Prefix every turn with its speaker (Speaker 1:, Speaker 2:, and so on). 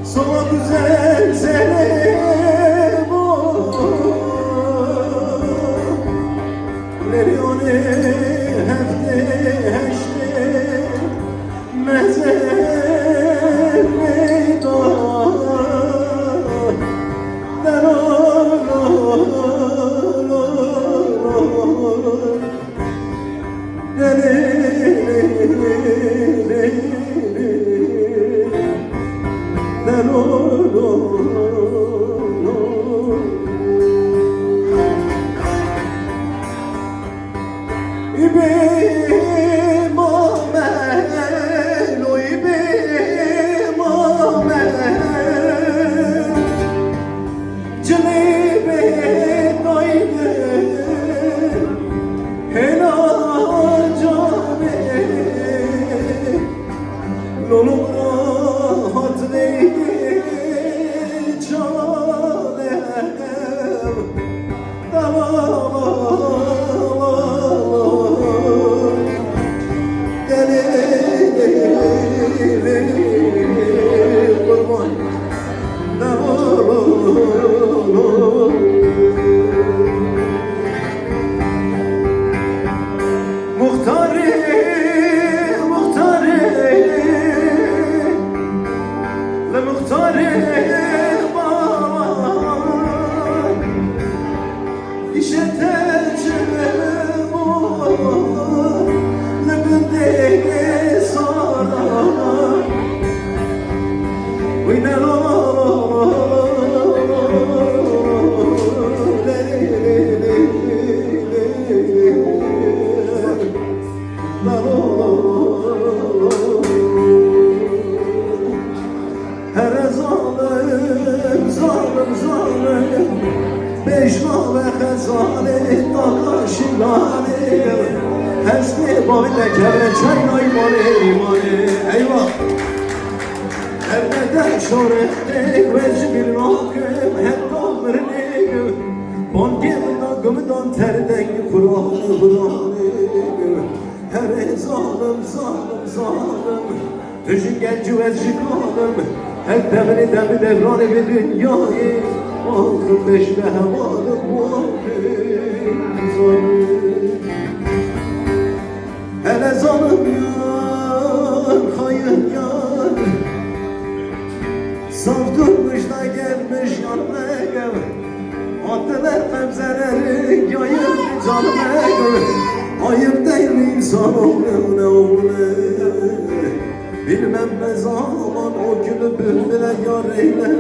Speaker 1: Sana güzel senem Lerioni hefte heşte Mezer meydan Beşma ve khazane dağaşilane Hesni boyda kere çayna imane Eyvah Evleden şoretlik vecbil rakım Hep kalmırlik Bongim nagımdan terdek Kur'an-ı Her zalim Düşün genci vecikalim Hep devri devranı bir dünyayı Akıl beşle havalı hele zalim yar, hayır yar Saf durmuş da gelmiş yanına gel Attılar femzeleri yayır canıma gel Ayıp değil mi insan oğlu Bilmem ne zaman o günü bülbüle yar eyler